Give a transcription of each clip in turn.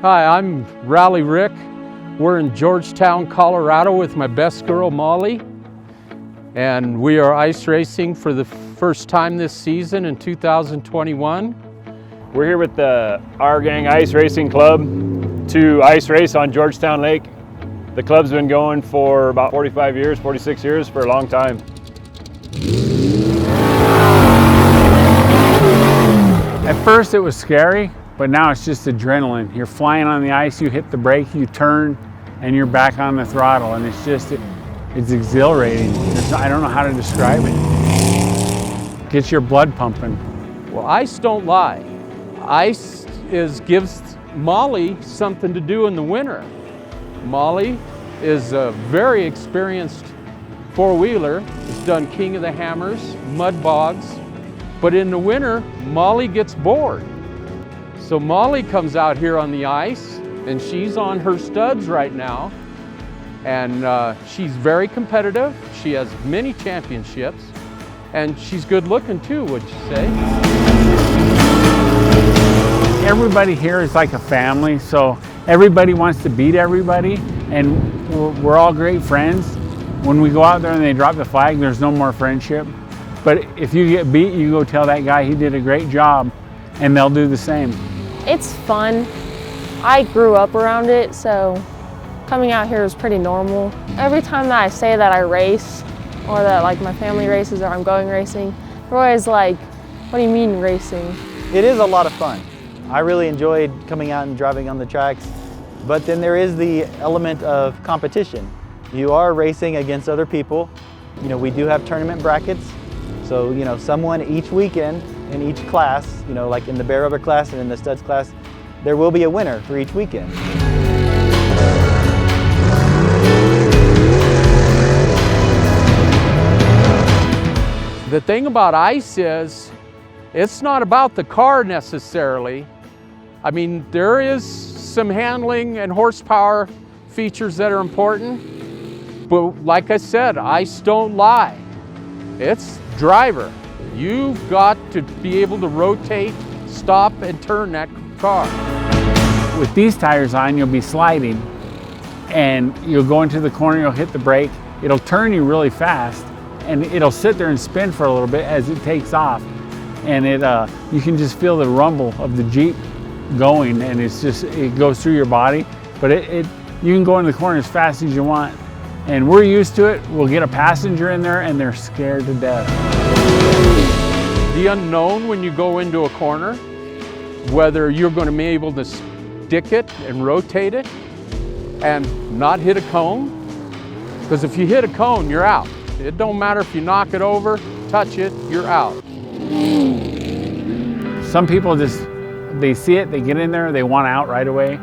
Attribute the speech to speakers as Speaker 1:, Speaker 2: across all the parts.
Speaker 1: Hi, I'm Rally Rick. We're in Georgetown, Colorado with my best girl, Molly. And we are ice racing for the first time this season in 2021.
Speaker 2: We're here with the R Gang Ice Racing Club to ice race on Georgetown Lake. The club's been going for about 45 years, 46 years, for a long time.
Speaker 3: At first it was scary, but now it's just adrenaline. You're flying on the ice, you hit the brake, you turn, and you're back on the throttle, and it's exhilarating. I don't know how to describe it. Gets your blood pumping.
Speaker 1: Well, ice don't lie. Ice gives Molly something to do in the winter. Molly is a very experienced four-wheeler. Has done King of the Hammers, mud bogs. But in the winter, Molly gets bored. So Molly comes out here on the ice, and she's on her studs right now. And she's very competitive. She has many championships. And she's good looking too, would you say?
Speaker 3: Everybody here is like a family, so everybody wants to beat everybody, and we're all great friends. When we go out there and they drop the flag, there's no more friendship. But if you get beat, you go tell that guy he did a great job, and they'll do the same.
Speaker 4: It's fun. I grew up around it, so coming out here is pretty normal. Every time that I say that I race, or that like my family races or I'm going racing, they're always like, what do you mean racing?
Speaker 5: It is a lot of fun. I really enjoyed coming out and driving on the tracks, but then there is the element of competition. You are racing against other people. You know, we do have tournament brackets, so you know, someone each weekend in each class, you know, like in the bare rubber class and in the studs class, there will be a winner for each weekend.
Speaker 1: The thing about ice is, it's not about the car necessarily. I mean, there is some handling and horsepower features that are important, but like I said, ice don't lie. It's driver. You've got to be able to rotate, stop, and turn that car.
Speaker 3: With these tires on, you'll be sliding, and you'll go into the corner, you'll hit the brake, it'll turn you really fast, and it'll sit there and spin for a little bit as it takes off. And you can just feel the rumble of the Jeep going, and it goes through your body. But you can go in the corner as fast as you want. And we're used to it. We'll get a passenger in there and they're scared to death.
Speaker 1: The unknown when you go into a corner, whether you're going to be able to stick it and rotate it and not hit a cone. Because if you hit a cone, you're out. It don't matter if you knock it over, touch it, you're out.
Speaker 3: Some people they see it, they get in there, they want out right away.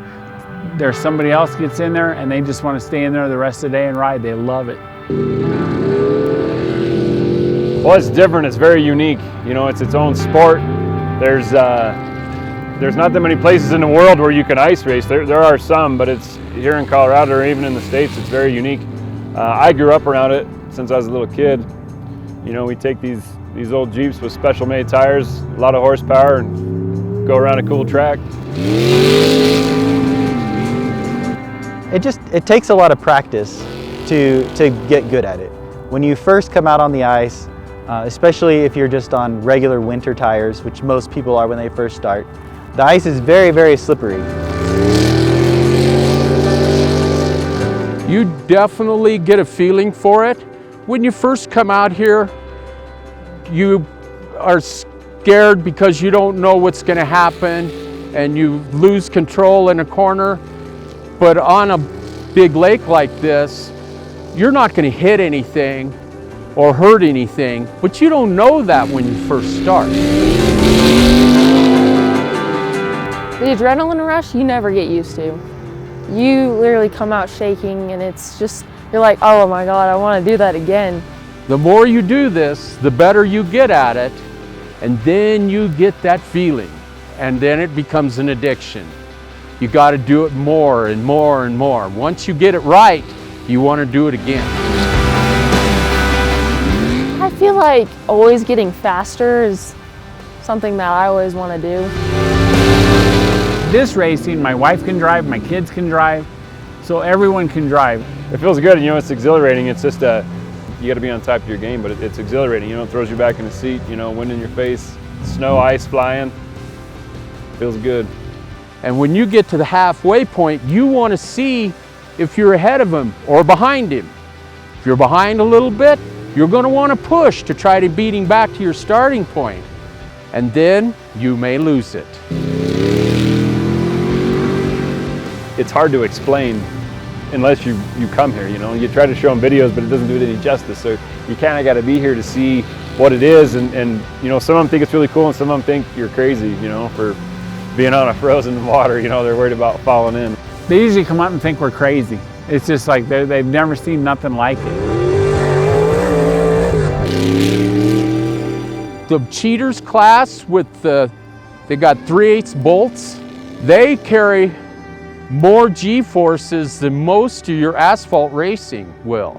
Speaker 3: There's somebody else gets in there and they just want to stay in there the rest of the day and ride. They love it.
Speaker 2: Well, it's different, it's very unique. You know, it's its own sport. There's not that many places in the world where you can ice race. There are some, but it's here in Colorado or even in the States, it's very unique. I grew up around it since I was a little kid. You know, we take these old Jeeps with special made tires, a lot of horsepower, and go around a cool track.
Speaker 5: It takes a lot of practice to get good at it. When you first come out on the ice, especially if you're just on regular winter tires, which most people are when they first start, the ice is very, very slippery.
Speaker 1: You definitely get a feeling for it. When you first come out here, you are scared because you don't know what's going to happen and you lose control in a corner. But on a big lake like this, you're not going to hit anything or hurt anything, but you don't know that when you first start.
Speaker 4: The adrenaline rush, you never get used to. You literally come out shaking, and it's just, you're like, oh my God, I want to do that again.
Speaker 1: The more you do this, the better you get at it, and then you get that feeling, and then it becomes an addiction. You got to do it more and more and more. Once you get it right, you want to do it again.
Speaker 4: I feel like always getting faster is something that I always want to do.
Speaker 3: This racing, my wife can drive, my kids can drive, so everyone can drive.
Speaker 2: It feels good, you know, it's exhilarating. It's just you got to be on top of your game, but it's exhilarating. You know, it throws you back in the seat, you know, wind in your face, snow, ice flying. Feels good.
Speaker 1: And when you get to the halfway point, you want to see if you're ahead of him or behind him. If you're behind a little bit, you're going to want to push to try to beat him back to your starting point. And then you may lose it.
Speaker 2: It's hard to explain unless you come here, you know. You try to show them videos, but it doesn't do it any justice. So you kind of got to be here to see what it is. And you know, some of them think it's really cool and some of them think you're crazy, you know, for being on a frozen water. You know, they're worried about falling in.
Speaker 3: They usually come out and think we're crazy. It's just like they've never seen nothing like it.
Speaker 1: The cheaters class with they got 3/8 bolts, they carry more G-forces than most of your asphalt racing will.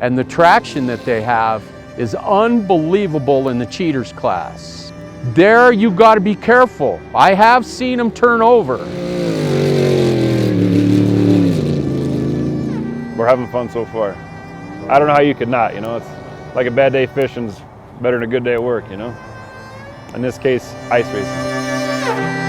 Speaker 1: And the traction that they have is unbelievable in the cheaters class. There you got to be careful. I have seen them turn over.
Speaker 2: We're having fun so far. I don't know how you could not, you know. It's like a bad day fishing's better than a good day at work, you know. In this case, ice racing.